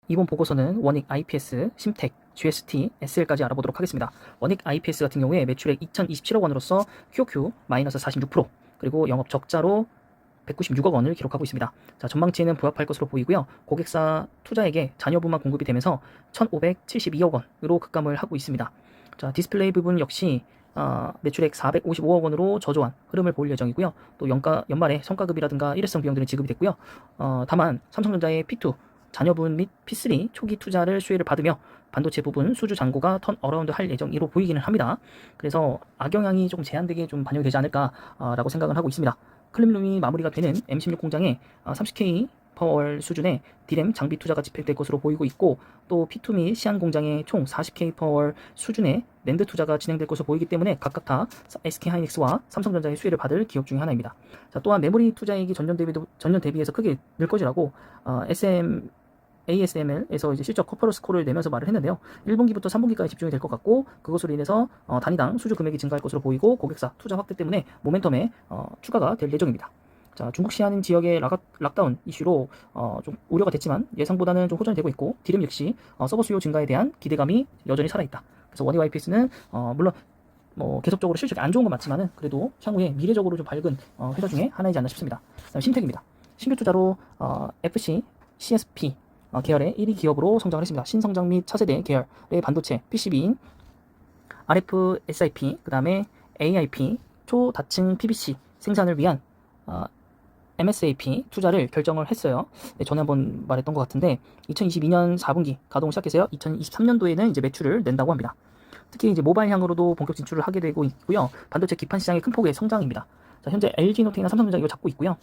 이번 보고서는 원익 IPS, 심텍, GST, SL까지 알아보도록 하겠습니다. 원익 IPS 같은 경우에 매출액 2027억 원으로서 QOQ 마이너스 46%, 그리고 영업 적자로 196억 원을 기록하고 있습니다. 자, 전망치는 부합할 것으로 보이고요. 고객사 투자액에 자녀분만 공급이 되면서 1,572억 원으로 급감을 하고 있습니다. 자, 디스플레이 부분 역시 매출액 455억 원으로 저조한 흐름을 보일 예정이고요. 또 연말에 성과급이라든가 일회성 비용들은 지급이 됐고요. 다만 삼성전자의 P2 자녀분 및 P3 초기 투자를 수혜를 받으며 반도체 부분 수주 잔고가 턴 어라운드 할 예정으로 보이기는 합니다. 그래서 악영향이 조금 제한되게 좀 반영이 되지 않을까라고 생각을 하고 있습니다. 클린룸이 마무리가 되는 M16 공장에 30K 퍼월 수준의 D램 장비 투자가 집행될 것으로 보이고 있고, 또 P2 및 시안 공장에 총 40K 퍼월 수준의 낸드 투자가 진행될 것으로 보이기 때문에 각각 다 SK하이닉스와 삼성전자의 수혜를 받을 기업 중에 하나입니다. 자, 또한 메모리 투자액이 전년 대비해서 크게 늘 것이라고 ASML에서 이제 실적 커퍼럴 스코어를 내면서 말을 했는데요. 1분기부터 3분기까지 집중이 될 것 같고, 그것으로 인해서 단위당 수주 금액이 증가할 것으로 보이고, 고객사 투자 확대 때문에 모멘텀에 추가가 될 예정입니다. 자, 중국 시안 지역의 락다운 이슈로 좀 우려가 됐지만 예상보다는 좀 호전이 되고 있고, 디램 역시 서버 수요 증가에 대한 기대감이 여전히 살아있다. 그래서 원익 IPS는 물론 계속적으로 실적이 안 좋은 건 맞지만은 그래도 향후에 미래적으로 좀 밝은 회사 중에 하나이지 않나 싶습니다. 다음 심텍입니다. 신규 투자로 FC, CSP 계열의 1위 기업으로 성장을 했습니다. 신성장 및 차세대 계열의 반도체 PCB인 RF SIP, 그 다음에 AIP, 초다층 PVC 생산을 위한 MSAP 투자를 결정을 했어요. 네, 전에 한번 말했던 것 같은데 2022년 4분기 가동을 시작해서요. 2023년도에는 이제 매출을 낸다고 합니다. 특히 이제 모바일향으로도 본격 진출을 하게 되고 있고요. 반도체 기판 시장의 큰 폭의 성장입니다. 자, 현재 LG노텍이나 삼성전자 이거 잡고 있고요.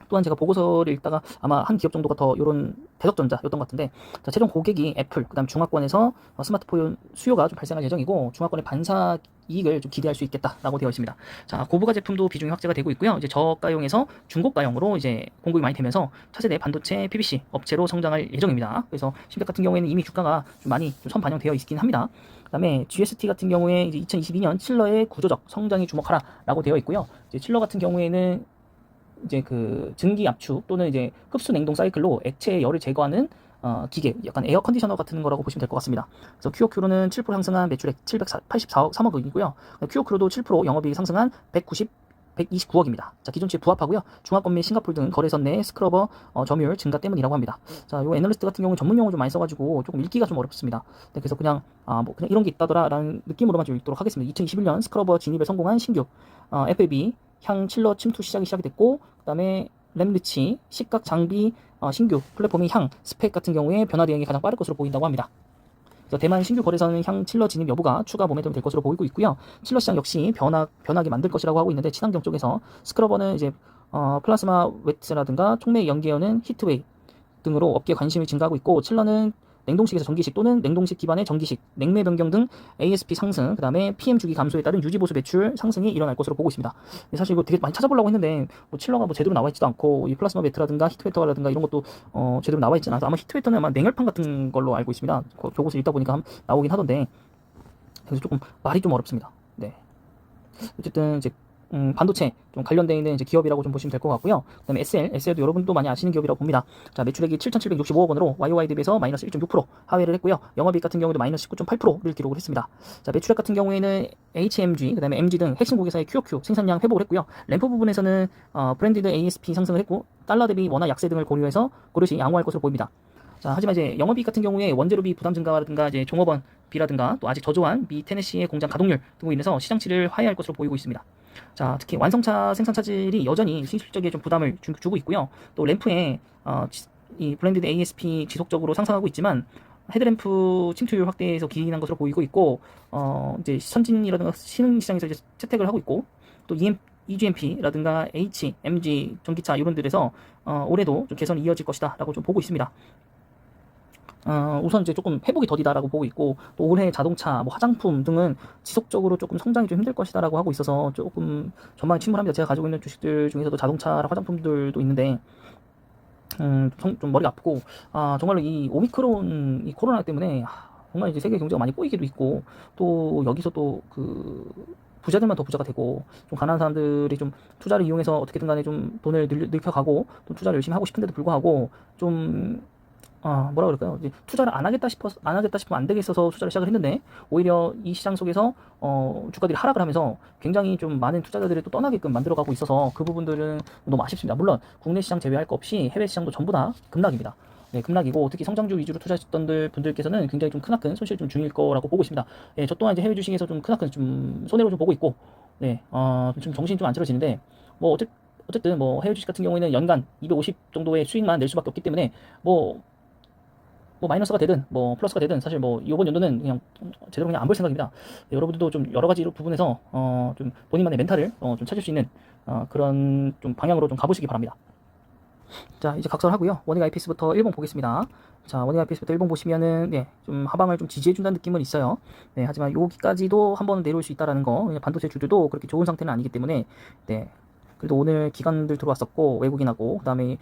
또한 제가 보고서를 읽다가 아마 한 기업 정도가 더 이런 대덕전자였던 것 같은데, 자, 최종 고객이 애플, 그 다음 중화권에서 스마트폰 수요가 좀 발생할 예정이고, 중화권의 반사 이익을 좀 기대할 수 있겠다라고 되어 있습니다. 자, 고부가 제품도 비중이 확대가 되고 있고요. 이제 저가용에서 중고가용으로 이제 공급이 많이 되면서 차세대 반도체 PVC 업체로 성장할 예정입니다. 그래서 심텍 같은 경우에는 이미 주가가 좀 많이 좀 선반영되어 있긴 합니다. 그 다음에 GST 같은 경우에 이제 2022년 칠러의 구조적 성장에 주목하라라고 되어 있고요. 이제 칠러 같은 경우에는 이제 그 증기 압축 또는 이제 흡수 냉동 사이클로 액체의 열을 제거하는 기계, 약간 에어 컨디셔너 같은 거라고 보시면 될 것 같습니다. 그래서 QOQ로는 7% 상승한 매출액 784억 원이고요. QOQ로도 7% 영업이익 상승한 129억입니다. 자, 기존치에 부합하고요. 중화권 및 싱가포르 등 거래선 내 스크러버 점유율 증가 때문이라고 합니다. 자, 요 애널리스트 같은 경우는 전문 용어 좀 많이 써가지고 조금 읽기가 좀 어렵습니다. 네, 그래서 그냥 그냥 이런 게 있다더라라는 느낌으로만 좀 읽도록 하겠습니다. 2021년 스크러버 진입에 성공한 신규 FAB 향 칠러 침투 시작이 되고, 그 다음에 램리치 식각 장비 신규 플랫폼이 향 스펙 같은 경우에 변화 대응이 가장 빠를 것으로 보인다고 합니다. 그래서 대만 신규 거래선은 향 칠러 진입 여부가 추가 모멘텀이 될 것으로 보이고 있고요. 칠러 시장 역시 변하게 만들 것이라고 하고 있는데, 친환경 쪽에서 스크러버는 이제 플라스마 웨트라든가 촉매 연계어는 히트웨이 등으로 업계 관심이 증가하고 있고, 칠러는 냉동식에서 전기식 또는 냉동식 기반의 전기식, 냉매 변경 등 ASP 상승, 그 다음에 PM 주기 감소에 따른 유지보수 매출 상승이 일어날 것으로 보고 있습니다. 사실 이거 되게 많이 찾아보려고 했는데 칠러가 제대로 나와 있지도 않고, 이 플라스마 매트라든가 히트웨터라든가 이런 것도 제대로 나와 있지 않아서 아마 히트웨터는 아마 냉열판 같은 걸로 알고 있습니다. 저것을 읽다 보니까 나오긴 하던데, 그래서 조금 말이 좀 어렵습니다. 네. 어쨌든 이제 반도체 좀 관련되어 있는 이제 기업이라고 좀 보시면 될 것 같고요. 그다음에 SL도 여러분도 많이 아시는 기업이라고 봅니다. 자, 매출액이 7,765억 원으로 YOY 대비해서 마이너스 1.6% 하회를 했고요. 영업이익 같은 경우도 마이너스 19.8%를 기록을 했습니다. 자, 매출액 같은 경우에는 HMG, 그다음에 MG 등 핵심 고객사의 QOQ 생산량 회복을 했고요. 램프 부분에서는 브랜디드 ASP 상승을 했고, 달러 대비 원화 약세 등을 고려시 양호할 것으로 보입니다. 자, 하지만 이제 영업이익 같은 경우에 원재료비 부담 증가라든가 이제 종업원비라든가 또 아직 저조한 미 테네시의 공장 가동률 등으로 인해서 시장치를 하회할 것으로 보이고 있습니다. 자, 특히 완성차 생산 차질이 여전히 실적에 좀 부담을 주고 있고요. 또 램프에 이 브랜디드 ASP 지속적으로 상승하고 있지만 헤드램프 침투율 확대에서 기인한 것으로 보이고 있고, 이제 선진이라든가 신흥 시장에서 이제 채택을 하고 있고, 또 EGMP라든가 HMG 전기차 이런 데에서 올해도 좀 개선이 이어질 것이다라고 좀 보고 있습니다. 우선 이제 조금 회복이 더디다라고 보고 있고, 또 올해 자동차, 화장품 등은 지속적으로 조금 성장이 좀 힘들 것이다라고 하고 있어서 조금 전망이 침울합니다. 제가 가지고 있는 주식들 중에서도 자동차랑 화장품들도 있는데, 좀 머리가 아프고, 정말로 이 오미크론, 이 코로나 때문에 정말 이제 세계 경제가 많이 꼬이기도 있고, 또 여기서 또 부자들만 더 부자가 되고, 좀 가난한 사람들이 좀 투자를 이용해서 어떻게든 간에 좀 돈을 늘려가고, 또 투자를 열심히 하고 싶은데도 불구하고 좀 뭐라 그럴까요? 이제 투자를 안 하겠다 싶으면 안 되겠어서 투자를 시작을 했는데, 오히려 이 시장 속에서, 주가들이 하락을 하면서 굉장히 좀 많은 투자자들이 또 떠나게끔 만들어가고 있어서 그 부분들은 너무 아쉽습니다. 물론, 국내 시장 제외할 거 없이 해외 시장도 전부 다 급락입니다. 네, 급락이고, 특히 성장주 위주로 투자하셨던 분들께서는 굉장히 좀 크나큰 손실 좀 중일 거라고 보고 있습니다. 예, 저 또한 이제 해외 주식에서 좀 크나큰 좀 손해로 좀 보고 있고, 네, 좀 정신이 좀 안 차려지는데, 뭐, 어쨌든 뭐 해외 주식 같은 경우에는 연간 250 정도의 수익만 낼 수밖에 없기 때문에 뭐 마이너스가 되든 뭐 플러스가 되든 사실 뭐 이번 연도는 그냥 제대로 그냥 안 볼 생각입니다. 네, 여러분들도 좀 여러 가지 부분에서 좀 본인만의 멘탈을 좀 찾을 수 있는 그런 좀 방향으로 좀 가보시기 바랍니다. 자, 이제 각설하고요. 원익 IPS부터 일봉 보겠습니다. 자, 원익 IPS부터 일봉 보시면은 네, 좀 하방을 좀 지지해준다는 느낌은 있어요. 네, 하지만 여기까지도 한번 내려올 수 있다라는 거. 반도체 주주도 그렇게 좋은 상태는 아니기 때문에 네. 그래도 오늘 기관들 들어왔었고 외국인하고 그다음에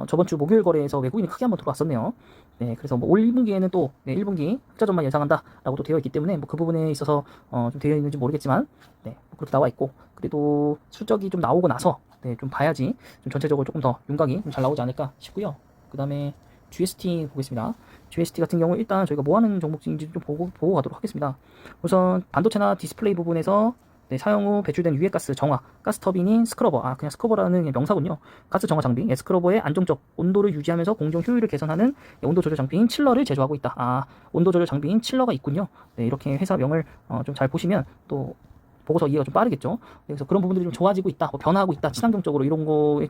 저번 주 목요일 거래에서 외국인이 크게 한번 들어왔었네요. 네, 그래서 뭐 올 1분기에는 또 네, 1분기 흑자전만 예상한다라고 또 되어 있기 때문에 뭐 그 부분에 있어서 좀 되어 있는지 모르겠지만 네, 뭐 그렇게 나와 있고 그래도 실적이 좀 나오고 나서 네, 좀 봐야지 좀 전체적으로 조금 더 윤곽이 좀 잘 나오지 않을까 싶고요. 그다음에 GST 보겠습니다. GST 같은 경우 일단 저희가 뭐 하는 종목인지 좀 보고 가도록 하겠습니다. 우선 반도체나 디스플레이 부분에서 네, 사용 후 배출된 유해가스 정화, 가스터빈인 스크러버, 그냥 스크러버라는 명사군요. 가스 정화 장비, 스크러버의 안정적 온도를 유지하면서 공정 효율을 개선하는 온도 조절 장비인 칠러를 제조하고 있다. 온도 조절 장비인 칠러가 있군요. 네, 이렇게 회사명을 좀 잘 보시면 또 보고서 이해가 좀 빠르겠죠. 그래서 그런 부분들이 좀 좋아지고 있다, 뭐 변화하고 있다, 친환경적으로 이런 거에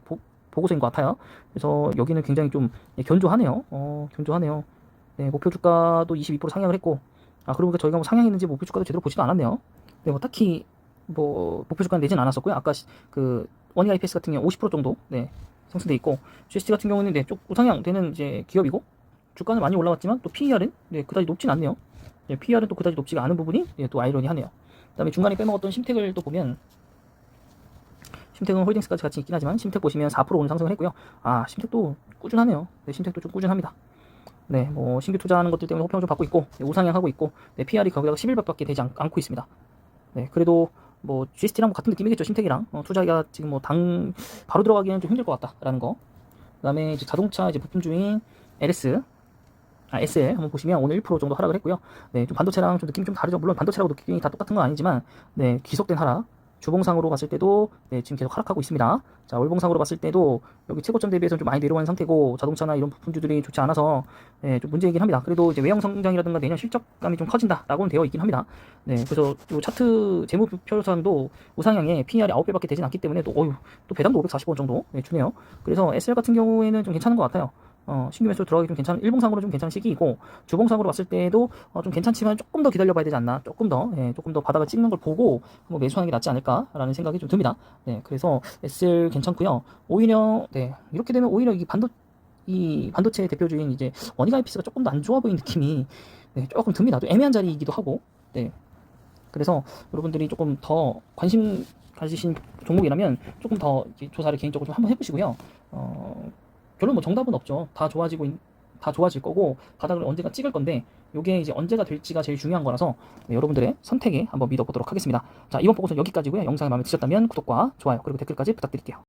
보고서인 것 같아요. 그래서 여기는 굉장히 좀 견조하네요. 견조하네요. 네, 목표 주가도 22% 상향을 했고, 그러고 보니까 저희가 뭐 상향했는지 목표 주가도 제대로 보지도 않았네요. 네, 뭐 딱히 뭐 목표 주가는 내진 않았었고요. 아까 그 원익 IPS 같은 경우 50% 정도 네, 상승돼 있고, GST 같은 경우는 네, 좀 우상향되는 이제 기업이고, 주가는 많이 올라왔지만 또 PER은 네, 그다지 높진 않네요. 네, PER은 또 그다지 높지가 않은 부분이 네, 또 아이러니하네요. 그다음에 중간에 빼먹었던 심택을 또 보면, 심택은 홀딩스까지 같이 있긴 하지만 심택 보시면 4% 오늘 상승을 했고요. 심택도 꾸준하네요. 네, 심택도 좀 꾸준합니다. 네, 뭐 신규 투자하는 것들 때문에 호평을 좀 받고 있고, 네, 우상향하고 있고, 네, PR이 거기다가 11배밖에 되지 않고 있습니다. 네, 그래도 뭐 GST랑 뭐 같은 느낌이겠죠. 심택이랑 투자가 지금 뭐 바로 들어가기는 좀 힘들 것 같다라는 거. 그다음에 이제 자동차 이제 부품주인 SL 한번 보시면 오늘 1% 정도 하락을 했고요. 네, 좀 반도체랑 좀 느낌이 좀 다르죠. 물론 반도체라고 느낌이 다 똑같은 건 아니지만, 네, 지속된 하락. 주봉상으로 봤을 때도 네, 지금 계속 하락하고 있습니다. 자, 월봉상으로 봤을 때도 여기 최고점 대비해서 좀 많이 내려온 상태고, 자동차나 이런 부품주들이 좋지 않아서 네, 좀 문제이긴 합니다. 그래도 이제 외형 성장이라든가 내년 실적감이 좀 커진다라고는 되어 있긴 합니다. 네, 그래서 요 차트 재무표상도 우상향에 PER이 9배밖에 되진 않기 때문에 또 배당도 540원 정도 네, 주네요. 그래서 SL 같은 경우에는 좀 괜찮은 것 같아요. 신규 매수 들어가기 좀 괜찮은, 일봉상으로 좀 괜찮은 시기이고, 주봉상으로 봤을 때도 좀 괜찮지만 조금 더 기다려봐야 되지 않나, 조금 더 바닥을 찍는 걸 보고 한번 매수하는 게 낫지 않을까라는 생각이 좀 듭니다. 네, 그래서 SL 괜찮고요. 오히려 네, 이렇게 되면 오히려 이 반도체 대표주인 이제 원익 IPS가 조금 더 안 좋아 보이는 느낌이 네, 조금 듭니다. 또 애매한 자리이기도 하고, 네, 그래서 여러분들이 조금 더 관심 가지신 종목이라면 조금 더 조사를 개인적으로 좀 한번 해보시고요. 결론 뭐 정답은 없죠. 다 좋아질 거고 바닥을 언젠가 찍을 건데, 요게 이제 언제가 될지가 제일 중요한 거라서 네, 여러분들의 선택에 한번 믿어보도록 하겠습니다. 자, 이번 보고서는 여기까지고요. 영상이 마음에 드셨다면 구독과 좋아요 그리고 댓글까지 부탁드릴게요.